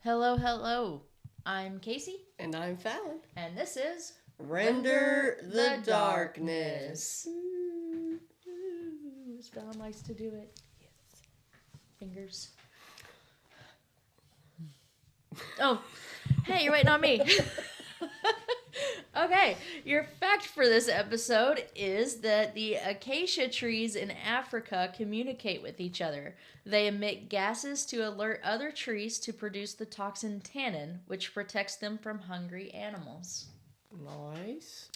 Hello, hello. I'm Casey, And I'm Fallon. and this is Render the darkness. Ooh, as Fallon likes to do it. Yes. Fingers. Oh, hey, you're waiting on me. Okay, your fact for this episode is that the acacia trees in Africa communicate with each other. They emit gases to alert other trees to produce the toxin tannin, which protects them from hungry animals. Nice.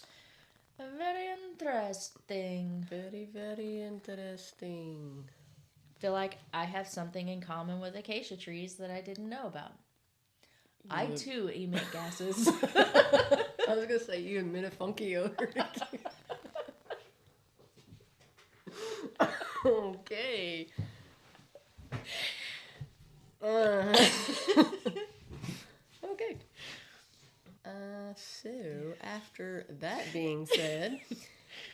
Very interesting. Very, very interesting. Feel like I have something in common with acacia trees that I didn't know about. I You- too emit gases. I was gonna say you emit a funky odor. Okay. Okay. So after that being said,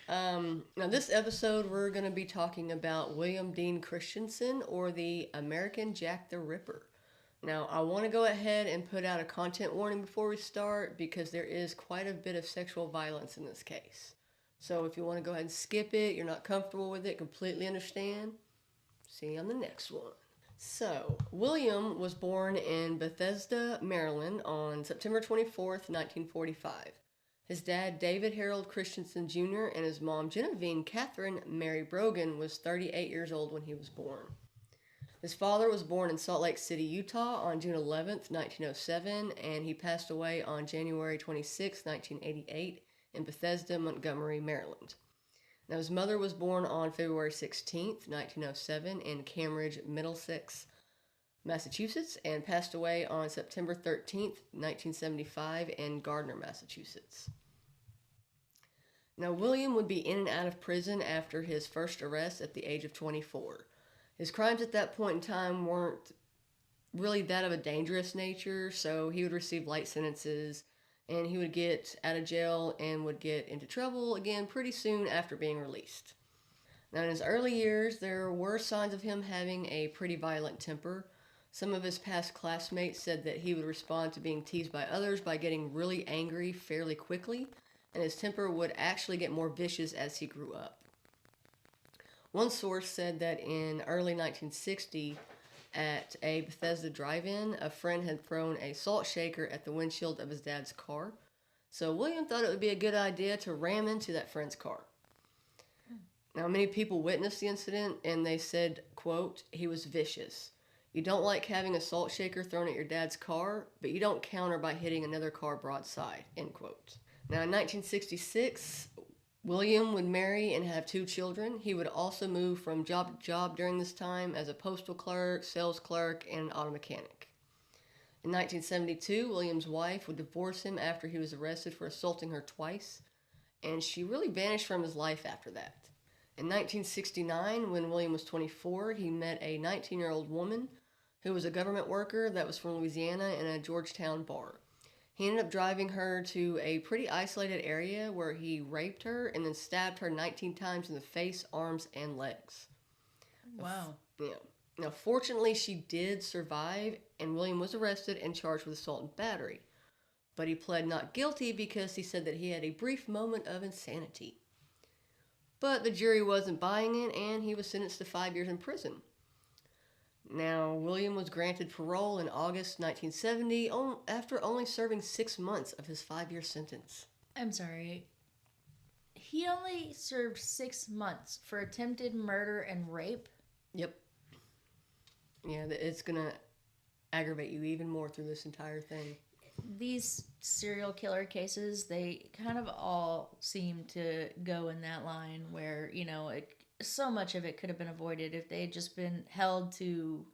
now this episode we're gonna be talking about William Dean Christensen, or the American Jack the Ripper. Now, I want to go ahead and put out a content warning before we start because there is quite a bit of sexual violence in this case. So if you want to go ahead and skip it, you're not comfortable with it, completely understand. See you on the next one. So, William was born in Bethesda, Maryland on September 24th, 1945. His dad, David Harold Christensen Jr., and his mom, Genevieve Catherine Mary Brogan, was 38 years old when he was born. His father was born in Salt Lake City, Utah on June 11th, 1907, and he passed away on January 26, 1988, in Bethesda, Montgomery, Maryland. Now, his mother was born on February 16th, 1907, in Cambridge, Middlesex, Massachusetts, and passed away on September 13th, 1975, in Gardner, Massachusetts. Now, William would be in and out of prison after his first arrest at the age of 24. His crimes at that point in time weren't really that of a dangerous nature, so he would receive light sentences and he would get out of jail and would get into trouble again pretty soon after being released. Now, in his early years, there were signs of him having a pretty violent temper. Some of his past classmates said that he would respond to being teased by others by getting really angry fairly quickly, and his temper would actually get more vicious as he grew up. One source said that in early 1960, at a Bethesda drive-in, a friend had thrown a salt shaker at the windshield of his dad's car. So William thought it would be a good idea to ram into that friend's car. Now, many people witnessed the incident, and they said, quote, "He was vicious. You don't like having a salt shaker thrown at your dad's car, but you don't counter by hitting another car broadside," end quote. Now, in 1966, William would marry and have 2 children. He would also move from job to job during this time as a postal clerk, sales clerk, and an auto mechanic. In 1972, William's wife would divorce him after he was arrested for assaulting her twice, and she really vanished from his life after that. In 1969, when William was 24, he met a 19-year-old woman who was a government worker that was from Louisiana in a Georgetown bar. He ended up driving her to a pretty isolated area where he raped her and then stabbed her 19 times in the face, arms, and legs. Wow. Yeah. Now, fortunately, she did survive, and William was arrested and charged with assault and battery. But he pled not guilty because he said that he had a brief moment of insanity. But the jury wasn't buying it, and he was sentenced to 5 years in prison. Now, William was granted parole in August 1970 after only serving 6 months of his 5-year sentence. I'm sorry. He only served 6 months for attempted murder and rape. Yep. Yeah, it's gonna aggravate you even more through this entire thing. These serial killer cases, they kind of all seem to go in that line where, so much of it could have been avoided if they had just been held to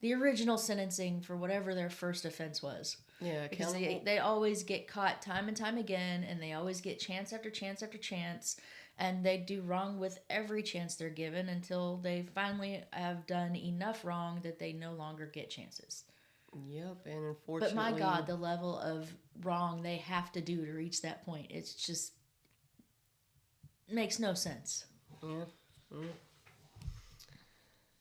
the original sentencing for whatever their first offense was. Yeah, Because accountable. they always get caught time and time again, and they always get chance after chance after chance, and they do wrong with every chance they're given until they finally have done enough wrong that they no longer get chances. Yep, and unfortunately... But my God, the level of wrong they have to do to reach that point, it's just makes no sense. Yeah. Mm.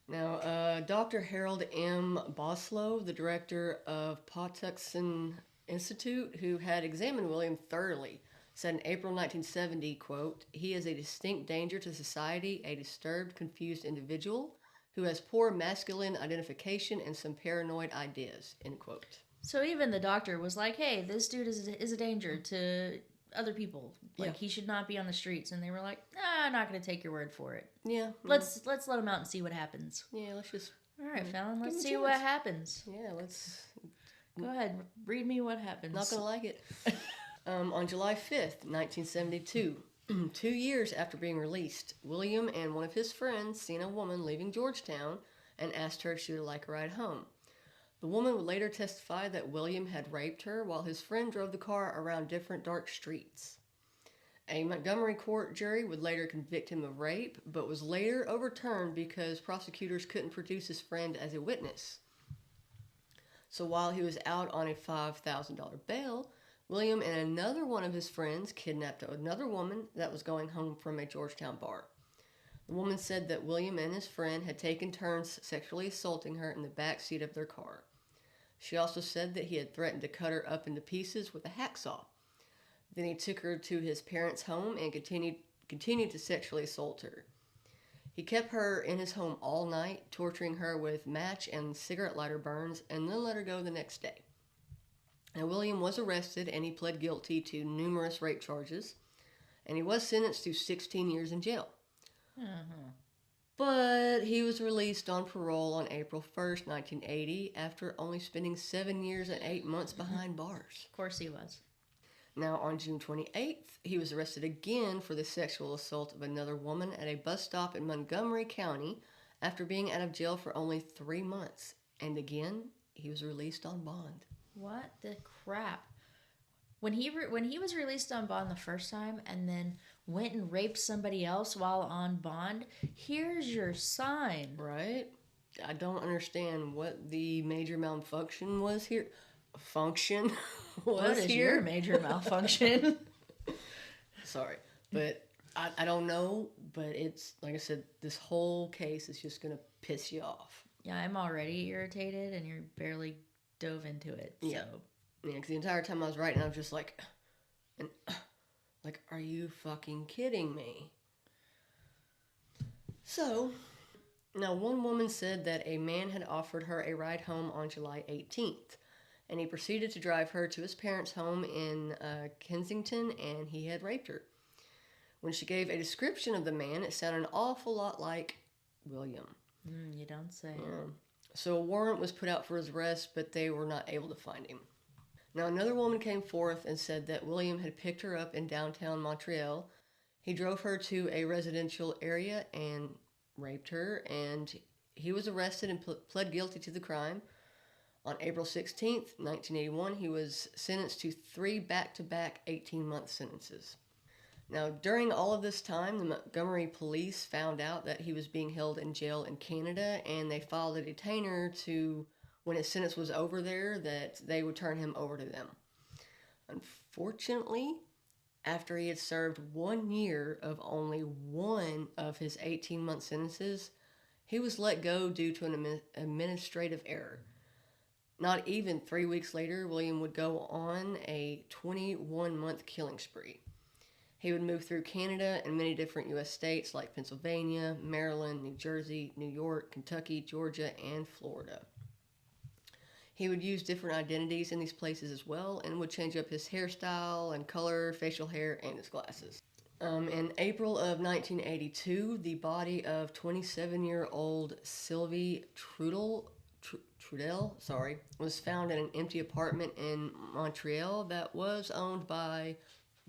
Now, Dr. Harold M. Boslow, the director of Patuxent Institute, who had examined William thoroughly, said in April 1970, quote, "He is a distinct danger to society, a disturbed, confused individual who has poor masculine identification and some paranoid ideas," end quote. So even the doctor was like, "Hey, this dude is a danger to other people. Like Yeah. he should not be on the streets." And they were like, "Nah, I'm not going to take your word for it. Yeah. Let's let him out and see what happens." Yeah, let's just, All right, Fallon, Give let's him a see what chance. happens. yeah, let's, Go ahead, read me what happens. not gonna like it. On July 5th, 1972, 2 years after being released, William and one of his friends seen a woman leaving Georgetown and asked her if she would like a ride home. The woman would later testify that William had raped her while his friend drove the car around different dark streets. A Montgomery court jury would later convict him of rape, but was later overturned because prosecutors couldn't produce his friend as a witness. So while he was out on a $5,000 bail, William and another one of his friends kidnapped another woman that was going home from a Georgetown bar. The woman said that William and his friend had taken turns sexually assaulting her in the back seat of their car. She also said that he had threatened to cut her up into pieces with a hacksaw. Then he took her to his parents' home and continued to sexually assault her. He kept her in his home all night, torturing her with match and cigarette lighter burns, and then let her go the next day. Now, William was arrested and he pled guilty to numerous rape charges, and he was sentenced to 16 years in jail. Uh-huh. But he was released on parole on April 1st, 1980, after only spending 7 years and 8 months behind bars. Of course he was. Now, on June 28th, he was arrested again for the sexual assault of another woman at a bus stop in Montgomery County after being out of jail for only 3 months. And again, he was released on bond. What the crap? When he was released on bond the first time and then went and raped somebody else while on bond, here's your sign. Right? I don't understand what the major malfunction was here. Function was What is here. your major malfunction? Sorry, but I don't know. But it's like I said, this whole case is just gonna piss you off. Yeah, I'm already irritated and you're barely dove into it. So. Yeah. Yeah, because the entire time I was writing, I was just like, like, are you fucking kidding me? So, now one woman said that a man had offered her a ride home on July 18th, and he proceeded to drive her to his parents' home in Kensington, and he had raped her. When she gave a description of the man, it sounded an awful lot like William. You don't say. Yeah. So a warrant was put out for his arrest, but they were not able to find him. Now another woman came forth and said that William had picked her up in downtown Montreal. He drove her to a residential area and raped her, and he was arrested and pled guilty to the crime. On April 16th, 1981, he was sentenced to 3 back-to-back 18-month sentences. Now, during all of this time, the Montgomery police found out that he was being held in jail in Canada, and they filed a detainer to, when his sentence was over there, that they would turn him over to them. Unfortunately, after he had served 1 year of only one of his 18-month sentences, he was let go due to an administrative error. Not even 3 weeks later, William would go on a 21-month killing spree. He would move through Canada and many different U.S. states like Pennsylvania, Maryland, New Jersey, New York, Kentucky, Georgia, and Florida. He would use different identities in these places as well and would change up his hairstyle and color, facial hair, and his glasses. In April of 1982, the body of 27-year-old Sylvie Trudel was found in an empty apartment in Montreal that was owned by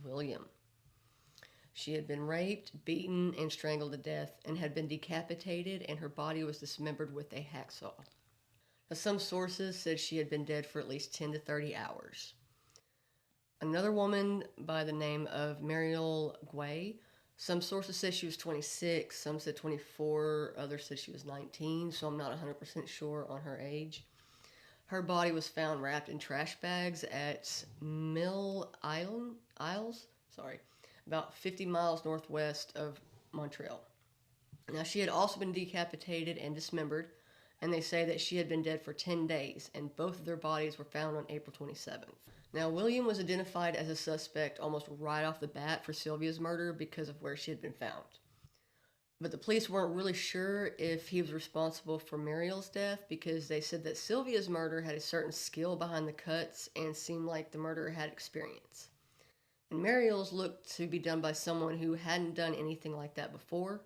William. She had been raped, beaten, and strangled to death, and had been decapitated, and her body was dismembered with a hacksaw. Now, some sources said she had been dead for at least 10 to 30 hours. Another woman by the name of Mariel Guay, some sources said she was 26, some said 24, others said she was 19, so I'm not 100% sure on her age. Her body was found wrapped in trash bags at Mill Isles, about 50 miles northwest of Montreal. Now, she had also been decapitated and dismembered, and they say that she had been dead for 10 days, and both of their bodies were found on April 27th. Now, William was identified as a suspect almost right off the bat for Sylvia's murder because of where she had been found. But the police weren't really sure if he was responsible for Mariel's death because they said that Sylvia's murder had a certain skill behind the cuts and seemed like the murderer had experience. And Mariel's looked to be done by someone who hadn't done anything like that before.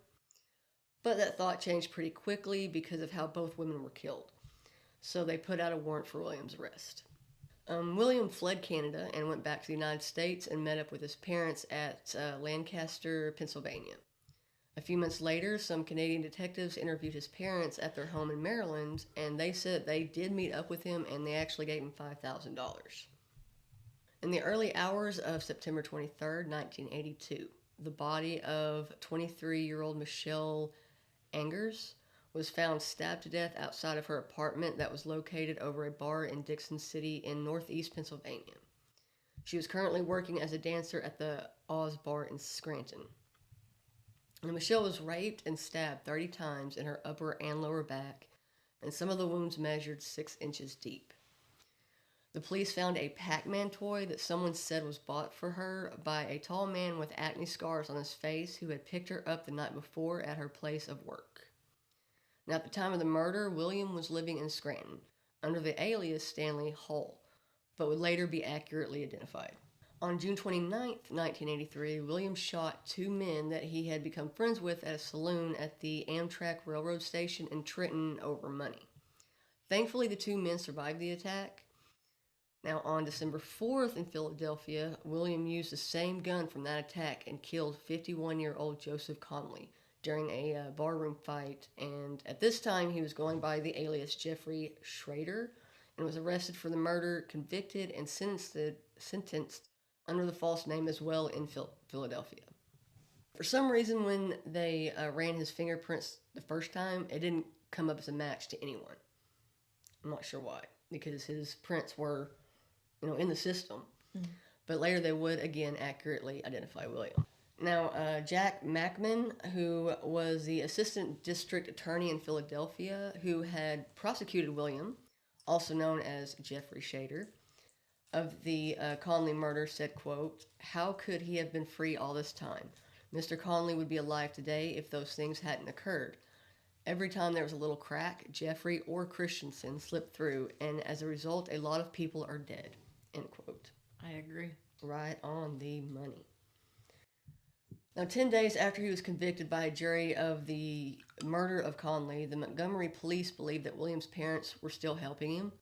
But that thought changed pretty quickly because of how both women were killed. So they put out a warrant for William's arrest. William fled Canada and went back to the United States and met up with his parents at Lancaster, Pennsylvania. A few months later, some Canadian detectives interviewed his parents at their home in Maryland, and they said they did meet up with him and they actually gave him $5,000. In the early hours of September 23rd, 1982, the body of 23-year-old Michelle Angers was found stabbed to death outside of her apartment that was located over a bar in Dixon City in northeast Pennsylvania. She was currently working as a dancer at the Oz Bar in Scranton. And Michelle was raped and stabbed 30 times in her upper and lower back, and some of the wounds measured 6 inches deep. The police found a Pac-Man toy that someone said was bought for her by a tall man with acne scars on his face who had picked her up the night before at her place of work. Now, at the time of the murder, William was living in Scranton under the alias Stanley Hall, but would later be accurately identified. On June 29th, 1983, William shot 2 men that he had become friends with at a saloon at the Amtrak railroad station in Trenton over money. Thankfully, the 2 men survived the attack. Now, on December 4th in Philadelphia, William used the same gun from that attack and killed 51-year-old Joseph Conley during a barroom fight, and at this time he was going by the alias Jeffrey Schrader and was arrested for the murder, convicted, and sentenced under the false name as well in Philadelphia. For some reason, when they ran his fingerprints the first time, it didn't come up as a match to anyone. I'm not sure why, because his prints were, in the system. But later they would again accurately identify William. Now, Jack Mackman, who was the assistant district attorney in Philadelphia, who had prosecuted William, also known as Jeffrey Shader, of the Conley murder, said, quote, "How could he have been free all this time? Mr. Conley would be alive today if those things hadn't occurred. Every time there was a little crack, Jeffrey or Christensen slipped through, and as a result, a lot of people are dead." End quote. I agree. Right on the money. Now, 10 days after he was convicted by a jury of the murder of Conley, the Montgomery police believed that William's parents were still helping him,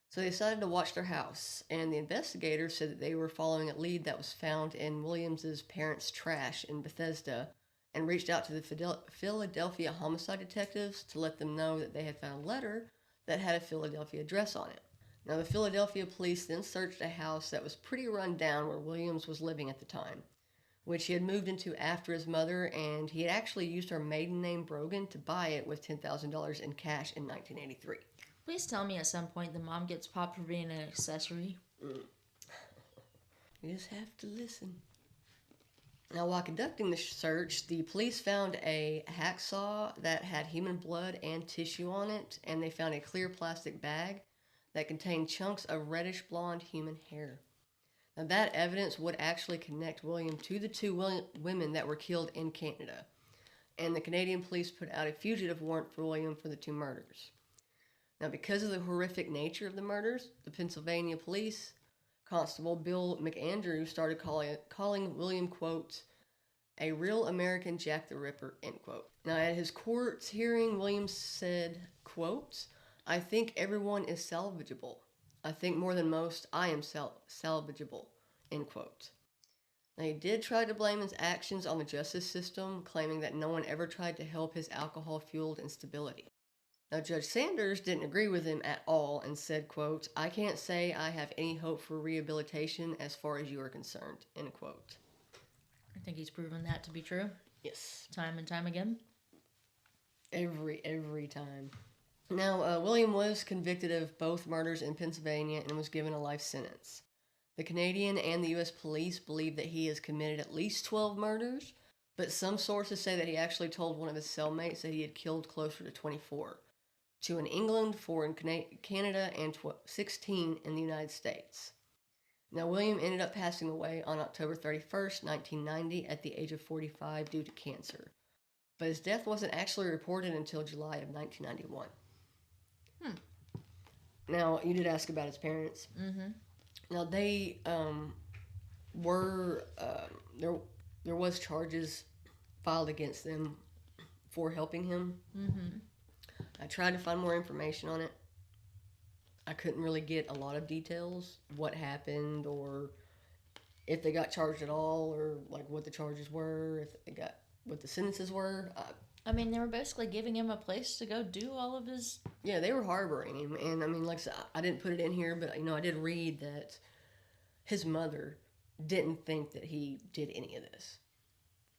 so they decided to watch their house, and the investigators said that they were following a lead that was found in Williams's parents' trash in Bethesda, and reached out to the Philadelphia homicide detectives to let them know that they had found a letter that had a Philadelphia address on it. Now, the Philadelphia police then searched a house that was pretty run down where Williams was living at the time, which he had moved into after his mother, and he had actually used her maiden name Brogan to buy it with $10,000 in cash in 1983. Please tell me at some point the mom gets popped for being an accessory. You just have to listen. Now, while conducting the search, the police found a hacksaw that had human blood and tissue on it, and they found a clear plastic bag that contained chunks of reddish blonde human hair. Now, that evidence would actually connect William to the 2 women that were killed in Canada, and the Canadian police put out a fugitive warrant for William for the 2 murders. Now, because of the horrific nature of the murders, the Pennsylvania police Constable Bill McAndrew started calling William, quote, "a real American Jack the Ripper," end quote. Now, at his court hearing, Williams said, quote, "I think everyone is salvageable. I think more than most, I am salvageable," end quote. Now, he did try to blame his actions on the justice system, claiming that no one ever tried to help his alcohol-fueled instability. Now, Judge Sanders didn't agree with him at all and said, quote, "I can't say I have any hope for rehabilitation as far as you are concerned," end quote. I think he's proven that to be true. Yes. Time and time again. Every time. Now, William was convicted of both murders in Pennsylvania and was given a life sentence. The Canadian and the U.S. police believe that he has committed at least 12 murders, But some sources say that he actually told one of his cellmates that he had killed closer to 24, two in England, four in Canada, and 16 in the United States. Now, William ended up passing away on October 31st, 1990, at the age of 45 due to cancer. But his death wasn't actually reported until July of 1991. Now, you did ask about his parents. Mm-hmm. Now, they were, there was charges filed against them for helping him. Mm-hmm. I tried to find more information on it. I couldn't really get a lot of details, what happened, or if they got charged at all, or like what the charges were, if they got what the sentences were. I mean, they were basically giving him a place to go do all of his. Yeah, they were harboring him, and I mean, like I said, I didn't put it in here, but I did read that his mother didn't think that he did any of this.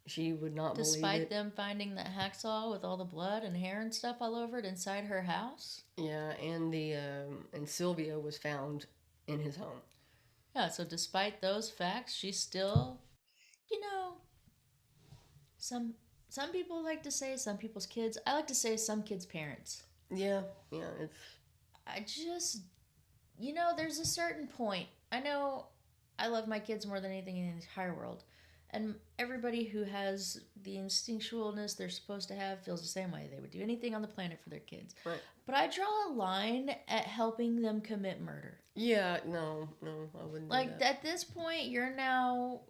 She would not believe it. Despite them finding that hacksaw with all the blood and hair and stuff all over it inside her house. Yeah, and and Sylvia was found in his home. Yeah, so despite those facts, she's still, some people like to say some people's kids. I like to say some kids' parents. Yeah, it's. I just, there's a certain point. I know I love my kids more than anything in the entire world. And everybody who has the instinctualness they're supposed to have feels the same way. They would do anything on the planet for their kids. Right. But I draw a line at helping them commit murder. Yeah, no, I wouldn't do that. At this point, you're now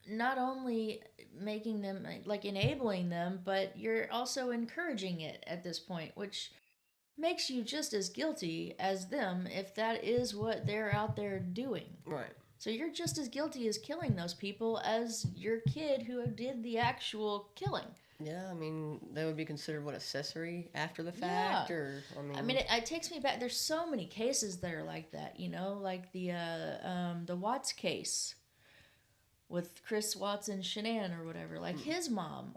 not only making them, enabling them, but you're also encouraging it at this point, which makes you just as guilty as them if that is what they're out there doing. Right. So you're just as guilty as killing those people as your kid who did the actual killing. Yeah, I mean, they would be considered, accessory after the fact? Yeah. Or, it takes me back. There's so many cases that are like that, like the Watts case with Chris Watson Shanann or whatever. Like his mom,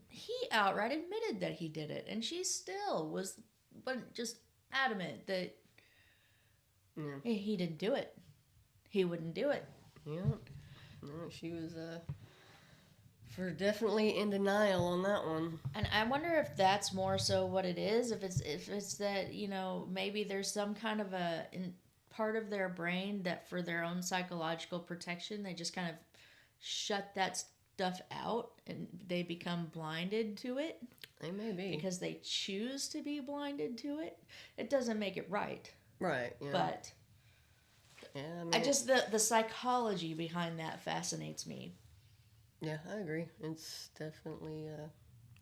he outright admitted that he did it. And she still was just adamant that he didn't do it. He wouldn't do it. Yeah. No, she was for definitely in denial on that one. And I wonder if that's more so what it is. If it's that, maybe there's some kind of part of their brain that for their own psychological protection, they just kind of shut that stuff out and they become blinded to it. They may be. Because they choose to be blinded to it. It doesn't make it right. Right, yeah. But yeah, the psychology behind that fascinates me. Yeah, I agree. It's definitely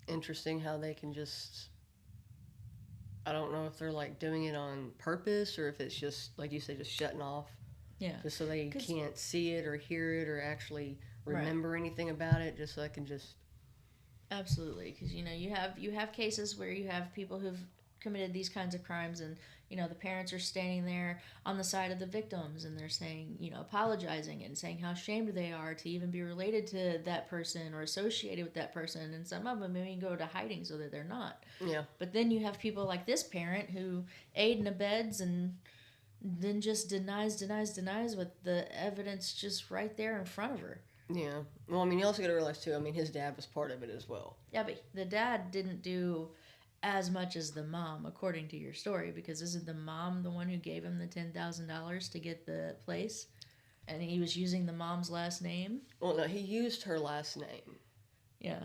interesting how they can just. I don't know if they're doing it on purpose or if it's just like you say, just shutting off. Yeah. Just so they can't see it or hear it or actually remember anything about it. Just so I can just. Absolutely, because you have cases where you have people who've committed these kinds of crimes and the parents are standing there on the side of the victims and they're saying apologizing and saying how ashamed they are to even be related to that person or associated with that person, and some of them even go to hiding so that they're not. Yeah. But then you have people like this parent who aid and abets and then just denies with the evidence just right there in front of her. Yeah. Well, you also got to realize too, his dad was part of it as well. Yeah, but the dad didn't do as much as the mom, according to your story, because isn't the mom the one who gave him the $10,000 to get the place? And he was using the mom's last name? Well, no, he used her last name. Yeah.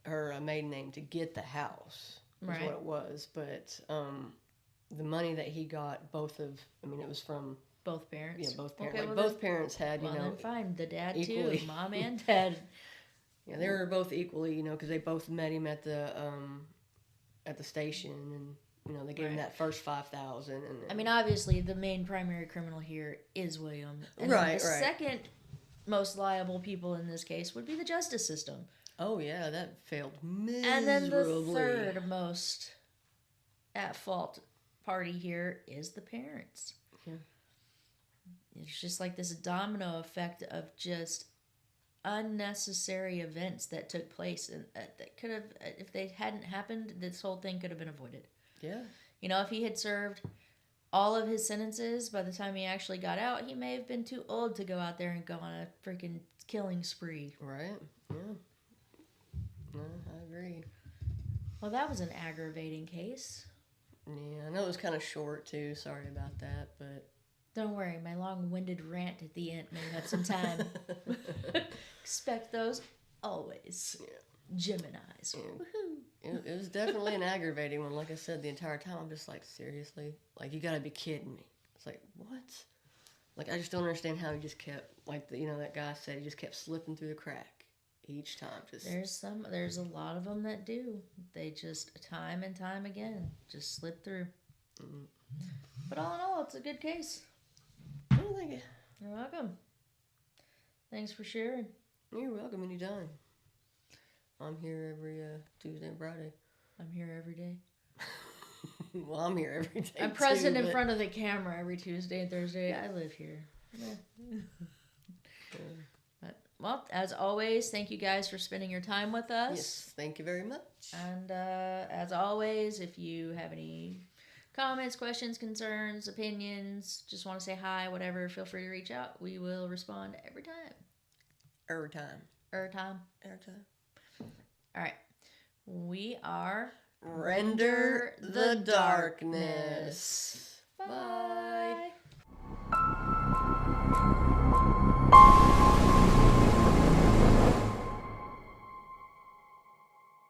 Her maiden name to get the house. Right. Is what it was. But the money that he got, it was from... Both parents? Yeah, both parents. Okay, both parents had, then fine. The dad, equally. too. Mom and dad. Yeah, they were both equally, because they both met him at the station, and they gave him that first $5,000. And obviously the main primary criminal here is William, and right. Second most liable people in this case would be the justice system. Oh yeah, that failed miserably. And then the third most at fault party here is the parents. Yeah, it's just like this domino effect of just unnecessary events that took place and that could have, if they hadn't happened, this whole thing could have been avoided. Yeah. If he had served all of his sentences by the time he actually got out, he may have been too old to go out there and go on a freaking killing spree. Right? Yeah. No, I agree. Well, that was an aggravating case. Yeah, I know it was kind of short too. Sorry about that, but Don't worry, my long-winded rant at the end may have some time. Expect those always. Yeah. Geminis. Yeah. Woohoo. It was definitely an aggravating one. Like I said, the entire time I'm just like, seriously? Like, you gotta be kidding me. It's like, what? Like, I just don't understand how he just kept, like, that guy said, he just kept slipping through the crack each time. Just There's a lot of them that do. They just, time and time again, just slip through. Mm. But all in all, it's a good case. Oh, thank you. You're welcome. Thanks for sharing. You're welcome anytime. I'm here every Tuesday and Friday. I'm here every day. Well, I'm here every day. I'm present too, in but- front of the camera every Tuesday and Thursday. I live here. Yeah. But, well, as always, thank you guys for spending your time with us. Yes, thank you very much. And as always, if you have any comments, questions, concerns, opinions, just want to say hi, whatever, feel free to reach out. We will respond every time. Every time. Every time. Every time. All right. We are Render the darkness. Bye. Bye.